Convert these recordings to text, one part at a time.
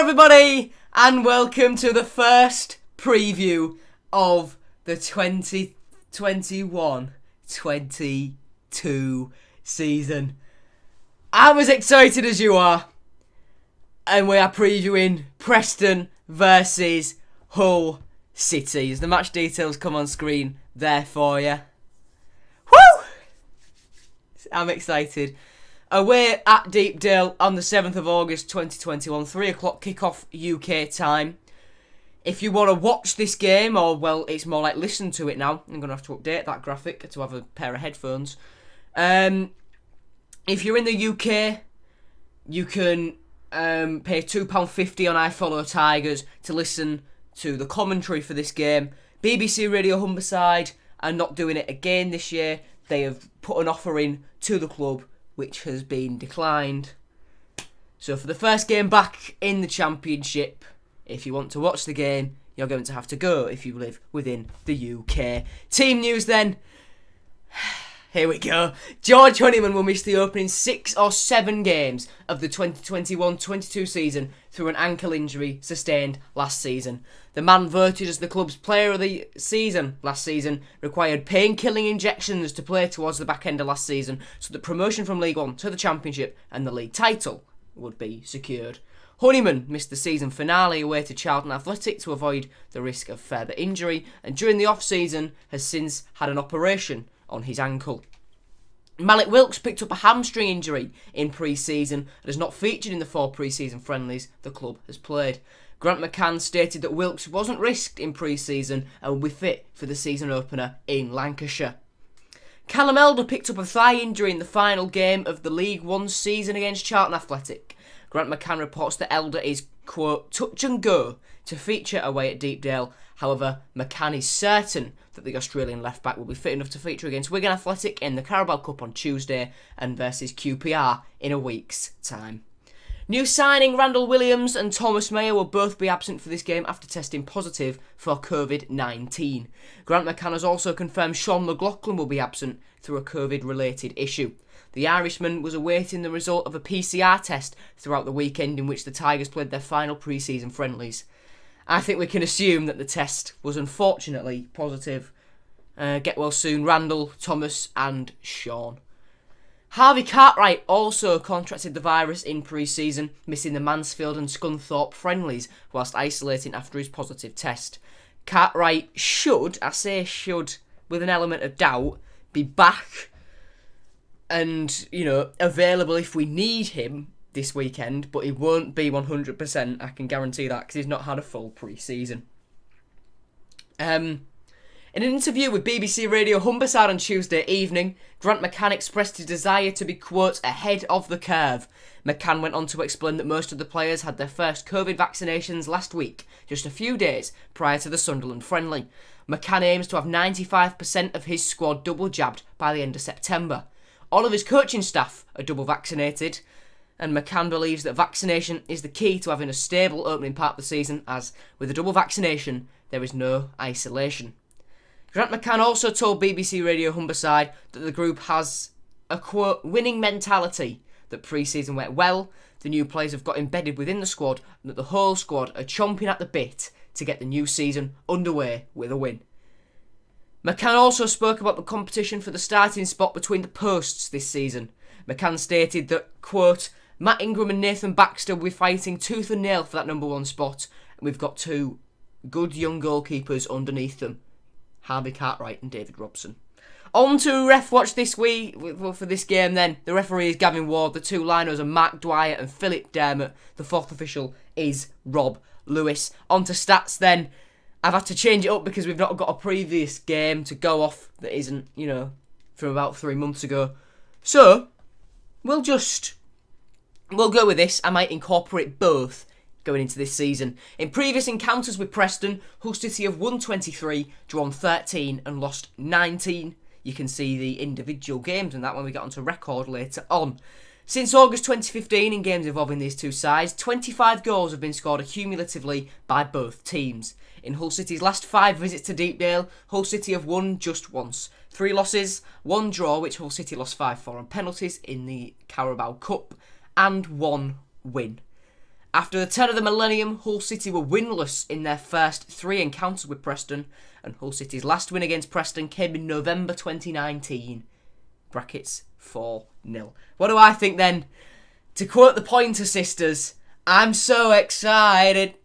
everybody, and welcome to the first preview of the 2021-22 season. I'm as excited as you are, and we are previewing Preston versus Hull City. As the match details come on screen there for you. Woo! I'm excited. Away at Deepdale on the 7th of August 2021, 3 o'clock kickoff UK time. If you want to watch this game, or well, it's more like listen to it now. I'm going to have to update that graphic to have a pair of headphones. If you're in the UK, you can pay £2.50 on I Follow Tigers to listen to the commentary for this game. BBC Radio Humberside are not doing it again this year. They have put an offer in to the club which has been declined. So for the first game back in the Championship, if you want to watch the game, you're going to have to go if you live within the UK. Team news then. Here we go. George Honeyman will miss the opening 6 or 7 games of the 2021-22 season through an ankle injury sustained last season. The man voted as the club's player of the season last season required pain-killing injections to play towards the back end of last season so that promotion from League One to the Championship and the league title would be secured. Honeyman missed the season finale away to Charlton Athletic to avoid the risk of further injury, and during the off-season has since had an operation on his ankle. Malik Wilkes picked up a hamstring injury in pre-season and has not featured in the 4 pre-season friendlies the club has played. Grant McCann stated that Wilkes wasn't risked in pre-season and will be fit for the season opener in Lancashire. Callum Elder picked up a thigh injury in the final game of the League One season against Charlton Athletic. Grant McCann reports that Elder is, quote, touch and go to feature away at Deepdale. However, McCann is certain that the Australian left-back will be fit enough to feature against Wigan Athletic in the Carabao Cup on Tuesday and versus QPR in a week's time. New signing Randall Williams and Thomas Mayer will both be absent for this game after testing positive for COVID-19. Grant McCann has also confirmed Sean McLaughlin will be absent through a COVID-related issue. The Irishman was awaiting the result of a PCR test throughout the weekend in which the Tigers played their final pre-season friendlies. I think we can assume that the test was unfortunately positive. Get well soon, Randall, Thomas and Sean. Harvey Cartwright also contracted the virus in pre-season, missing the Mansfield and Scunthorpe friendlies whilst isolating after his positive test. Cartwright should, I say should with an element of doubt, be back and, available if we need him this weekend, but he won't be 100%, I can guarantee that, because he's not had a full pre-season. In an interview with BBC Radio Humberside on Tuesday evening, Grant McCann expressed his desire to be, quote, ahead of the curve. McCann went on to explain that most of the players had their first COVID vaccinations last week, just a few days prior to the Sunderland friendly. McCann aims to have 95% of his squad double jabbed by the end of September. All of his coaching staff are double vaccinated, and McCann believes that vaccination is the key to having a stable opening part of the season, as with a double vaccination, there is no isolation. Grant McCann also told BBC Radio Humberside that the group has a, quote, winning mentality, that pre-season went well, the new players have got embedded within the squad, and that the whole squad are chomping at the bit to get the new season underway with a win. McCann also spoke about the competition for the starting spot between the posts this season. McCann stated that, quote, Matt Ingram and Nathan Baxter will be fighting tooth and nail for that number 1 spot, and we've got 2 good young goalkeepers underneath them, Harvey Cartwright and David Robson. On to Ref Watch this week for this game then. The referee is Gavin Ward, the 2 linos are Mark Dwyer and Philip Dermott. The 4th official is Rob Lewis. On to stats then. I've had to change it up because we've not got a previous game to go off that isn't, from about 3 months ago. So, we'll go with this. I might incorporate both going into this season. In previous encounters with Preston, Hull City have won 23, drawn 13 and lost 19. You can see the individual games and that when we get onto record later on. Since August 2015, in games involving these two sides, 25 goals have been scored cumulatively by both teams. In Hull City's last 5 visits to Deepdale, Hull City have won just once. 3 losses, 1 draw, which Hull City lost 5-4 on penalties in the Carabao Cup, and 1 win. After the turn of the millennium, Hull City were winless in their first 3 encounters with Preston, and Hull City's last win against Preston came in November 2019. Brackets 4-0. What do I think then? To quote the Pointer Sisters, I'm so excited.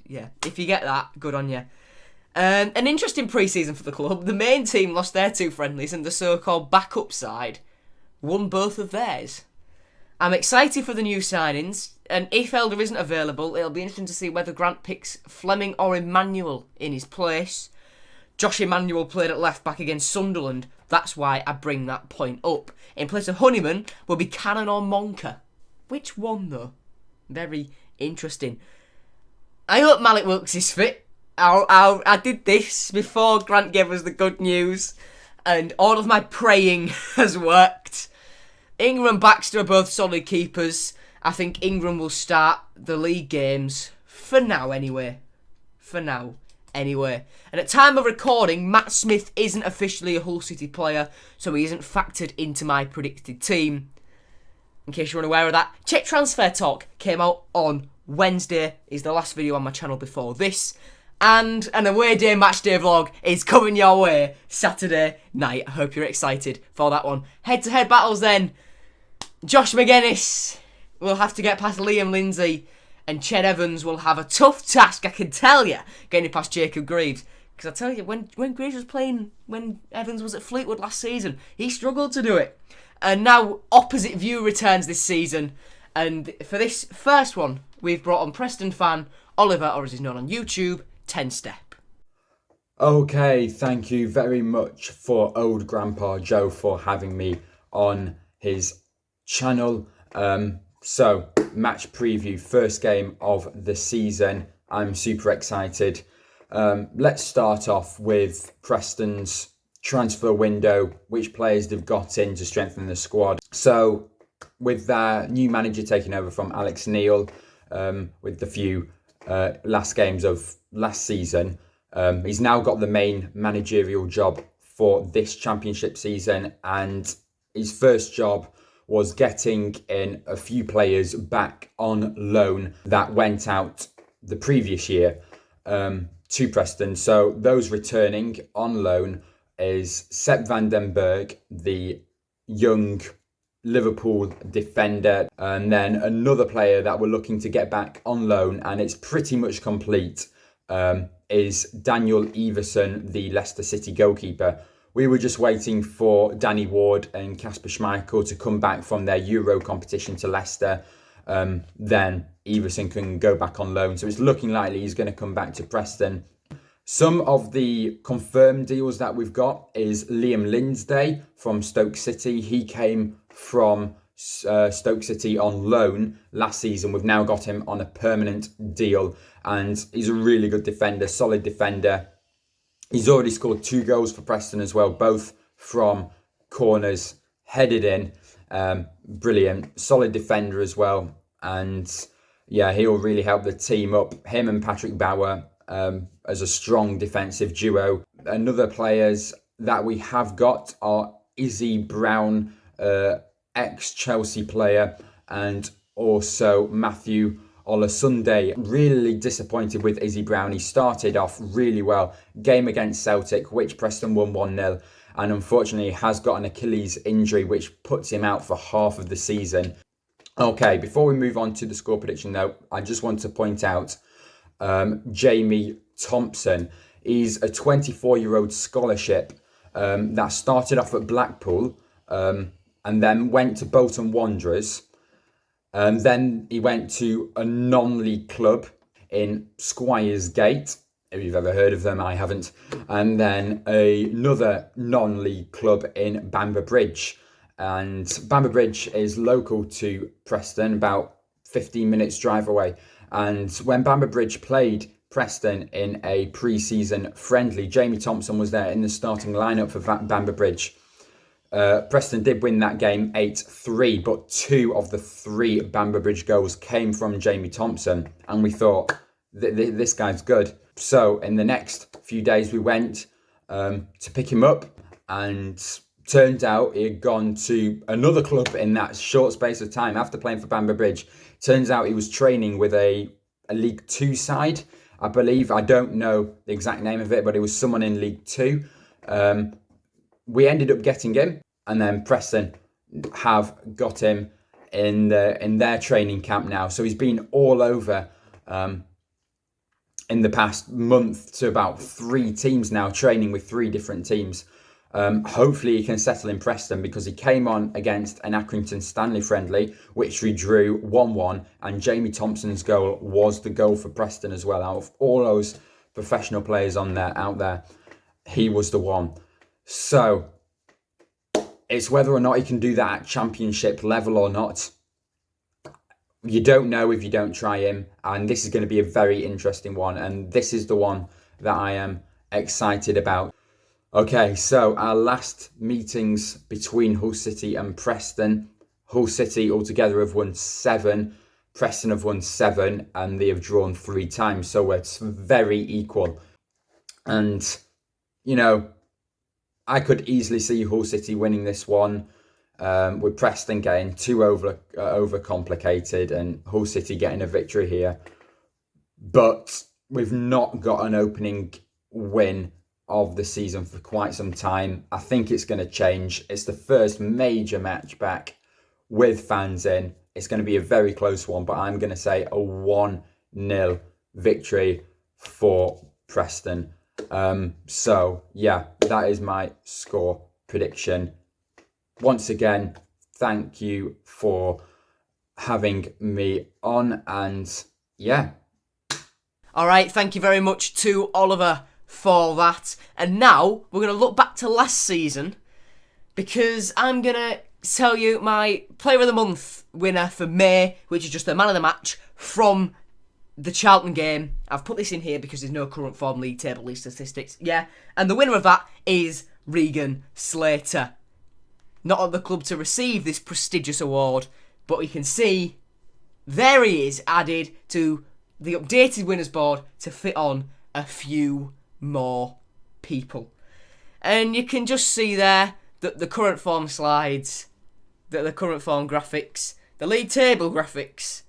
Yeah, if you get that, good on you. An interesting pre-season for the club. The main team lost their 2 friendlies and the so-called backup side won both of theirs. I'm excited for the new signings, and if Elder isn't available, it'll be interesting to see whether Grant picks Fleming or Emmanuel in his place. Josh Emmanuel played at left back against Sunderland. That's why I bring that point up. In place of Honeyman will be Cannon or Monka. Which one though? Very interesting. I hope Malik Wilkes is fit. I did this before Grant gave us the good news, and all of my praying has worked. Ingram and Baxter are both solid keepers. I think Ingram will start the league games, for now anyway. And at time of recording, Matt Smith isn't officially a Hull City player, so he isn't factored into my predicted team. In case you're unaware of that, Check Transfer Talk came out on Wednesday. Is the last video on my channel before this. And an away day matchday vlog is coming your way Saturday night. I hope you're excited for that one. Head-to-head battles then. Josh McGuinness will have to get past Liam Lindsay, and Ched Evans will have a tough task, I can tell you, getting past Jacob Greaves. Because I tell you, when Greaves was playing, when Evans was at Fleetwood last season, he struggled to do it. And now Opposite View returns this season. And for this first one, we've brought on Preston Fan Oliver, or as he's known on YouTube, 10 Step. Okay, thank you very much for old Grandpa Joe for having me on his channel. So, match preview, first game of the season. I'm super excited. Let's start off with Preston's transfer window, which players they've got in to strengthen the squad. So, with their new manager taking over from Alex Neil, with the few last games of last season, he's now got the main managerial job for this championship season, and his first job was getting in a few players back on loan that went out the previous year to Preston. So those returning on loan is Sepp van den Berg, the young Liverpool defender, and then another player that we're looking to get back on loan, and it's pretty much complete, is Daniel Everson, the Leicester City goalkeeper. We were just waiting for Danny Ward and Kasper Schmeichel to come back from their Euro competition to Leicester. Then Everson can go back on loan. So it's looking likely he's going to come back to Preston. Some of the confirmed deals that we've got is Liam Lindsay from Stoke City. He came from Stoke City on loan last season. We've now got him on a permanent deal, and he's a really good defender, solid defender. He's already scored 2 goals for Preston as well, both from corners, headed in. Brilliant, solid defender as well. And yeah, he'll really help the team up. Him and Patrick Bauer as a strong defensive duo. Another players that we have got are Izzy Brown, ex-Chelsea player, and also Matthew Olasunde. Really disappointed with Izzy Brown. He started off really well. Game against Celtic, which Preston won 1-0. And unfortunately has got an Achilles injury, which puts him out for half of the season. Okay, before we move on to the score prediction though, I just want to point out Jamie Thompson. He's a 24-year-old scholarship that started off at Blackpool and then went to Bolton Wanderers. Then he went to a non-league club in Squires Gate. If you've ever heard of them, I haven't. And then another non-league club in Bamber Bridge. And Bamber Bridge is local to Preston, about 15 minutes drive away. And when Bamber Bridge played Preston in a pre-season friendly, Jamie Thompson was there in the starting lineup for Bamber Bridge. Preston did win that game 8-3, but 2 of the 3 Bamber Bridge goals came from Jamie Thompson, and we thought, this guy's good. So in the next few days we went to pick him up and Turned out he had gone to another club in that short space of time after playing for Bamber Bridge. Turns out he was training with a League Two side, I believe. I don't know the exact name of it, but it was someone in League Two. We ended up getting him, and then Preston have got him in their training camp now. So he's been all over in the past month to about 3 teams now, training with 3 different teams. Hopefully he can settle in Preston, because he came on against an Accrington Stanley friendly, which we drew 1-1, and Jamie Thompson's goal was the goal for Preston as well. Out of all those professional players out there, he was the one. So it's whether or not he can do that at championship level or not. You don't know if you don't try him, and this is going to be a very interesting one, and this is the one that I am excited about. Okay, so our last meetings between Hull City and Preston. Hull City altogether have won 7, Preston have won 7, and they have drawn 3 times, so it's very equal. And, you know, I could easily see Hull City winning this one, with Preston getting too over complicated and Hull City getting a victory here. But we've not got an opening win of the season for quite some time. I think it's going to change. It's the first major match back with fans in. It's going to be a very close one, but I'm going to say a 1-0 victory for Preston. So yeah, that is my score prediction. Once again, thank you for having me on, and yeah. All right, thank you very much to Oliver for that. And now we're going to look back to last season, because I'm going to tell you my Player of the Month winner for May, which is just the man of the match from the Charlton game. I've put this in here because there's no current form league table league statistics. Yeah, and the winner of that is Regan Slater. Not at the club to receive this prestigious award, but you can see there he is, added to the updated winners board to fit on a few more people. And you can just see there that the current form slides, that the current form graphics, the league table graphics,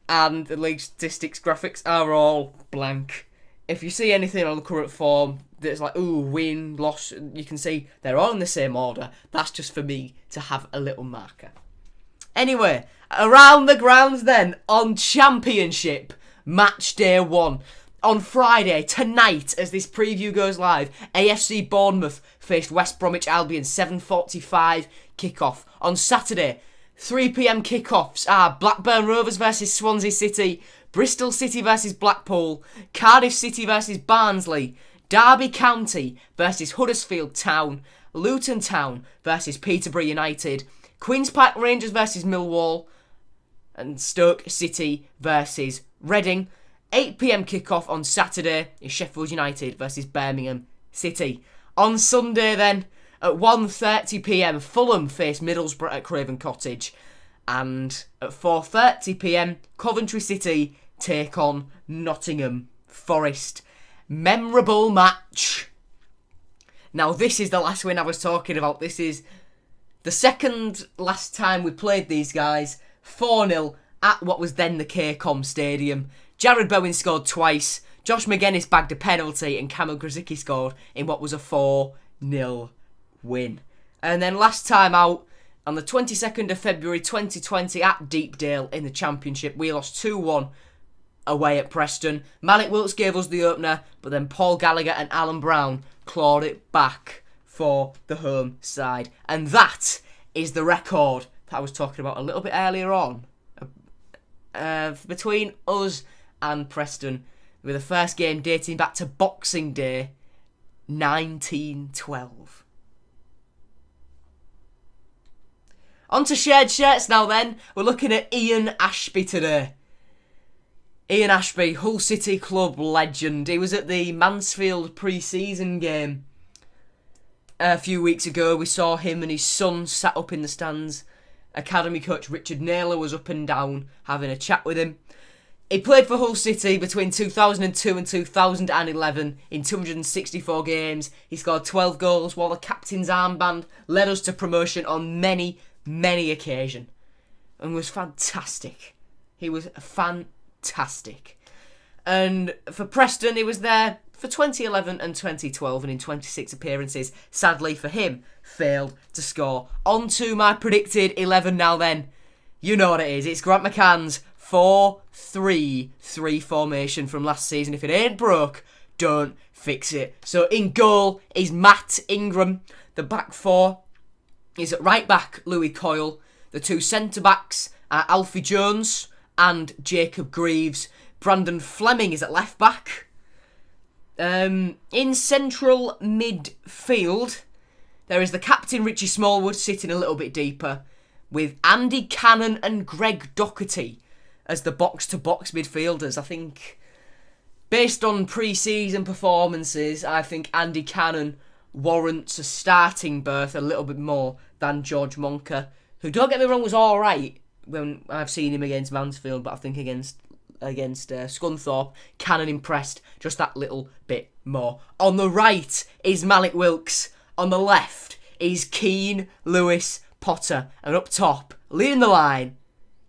and the league statistics graphics are all blank. If you see anything on the current form that's like, ooh, win, loss, you can see they're all in the same order. That's just for me to have a little marker. Anyway, around the grounds then, on Championship, Match Day 1. On Friday, tonight, as this preview goes live, AFC Bournemouth faced West Bromwich Albion, 7:45 kickoff. On Saturday, 3 p.m. kickoffs are Blackburn Rovers versus Swansea City, Bristol City versus Blackpool, Cardiff City versus Barnsley, Derby County versus Huddersfield Town, Luton Town versus Peterborough United, Queen's Park Rangers versus Millwall, and Stoke City versus Reading. 8 p.m. kickoff on Saturday is Sheffield United versus Birmingham City. On Sunday then, at 1:30 p.m, Fulham face Middlesbrough at Craven Cottage. And at 4:30 p.m, Coventry City take on Nottingham Forest. Memorable match. Now this is the last win I was talking about. This is the second last time we played these guys. 4-0 at what was then the KCOM Stadium. Jared Bowen scored twice, Josh McGuinness bagged a penalty, and Kamil Grzycki scored in what was a 4-0 win. And then last time out, on the 22nd of February 2020 at Deepdale in the Championship, we lost 2-1 away at Preston. Malik Wilkes gave us the opener, but then Paul Gallagher and Alan Brown clawed it back for the home side. And that is the record that I was talking about a little bit earlier on, between us and Preston, with the first game dating back to Boxing Day 1912. On to shared shirts now then. We're looking at Ian Ashby today. Ian Ashby, Hull City Club legend. He was at the Mansfield pre-season game a few weeks ago. We saw him and his son sat up in the stands. Academy coach Richard Naylor was up and down having a chat with him. He played for Hull City between 2002 and 2011 in 264 games. He scored 12 goals, wore the captain's armband, led us to promotion on many, many occasions, and was fantastic. He was fantastic. And for Preston, he was there for 2011 and 2012, and in 26 appearances, sadly for him, failed to score. On to my predicted 11 now then. You know what it is. It's Grant McCann's 4-3-3 formation from last season. If it ain't broke, don't fix it. So in goal is Matt Ingram. The back four is at right back Louis Coyle. The two centre backs are Alfie Jones and Jacob Greaves. Brandon Fleming is at left back. In central midfield, there is the captain Richie Smallwood sitting a little bit deeper, with Andy Cannon and Greg Doherty as the box-to-box midfielders. I think, based on pre-season performances, I think Andy Cannon warrants a starting berth a little bit more than George Monker, who, don't get me wrong, was alright when I've seen him against Mansfield, but I think against Scunthorpe, Cannon impressed just that little bit more. On the right is Malik Wilkes. On the left is Keane Lewis Potter. And up top, leading the line,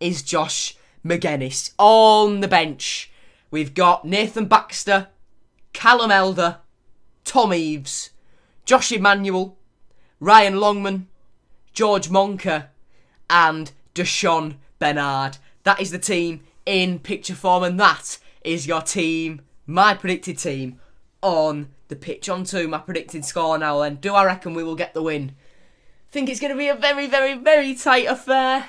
is Josh McGuinness. On the bench, we've got Nathan Baxter, Callum Elder, Tom Eaves, Josh Emmanuel, Ryan Longman, George Monker, and Deshaun Bernard. That is the team in picture form, and that is your team, my predicted team, on the pitch. On to my predicted score now then. Do I reckon we will get the win? I think it's going to be a very, very, very tight affair,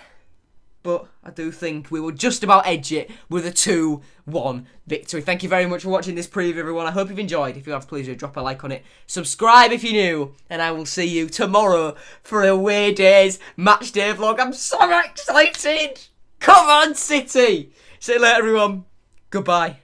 but I do think we will just about edge it with a 2-1 victory. Thank you very much for watching this preview, everyone. I hope you've enjoyed. If you have, please do drop a like on it. Subscribe if you're new, and I will see you tomorrow for a Away Days match day vlog. I'm so excited! Come on, City! See you later, everyone. Goodbye.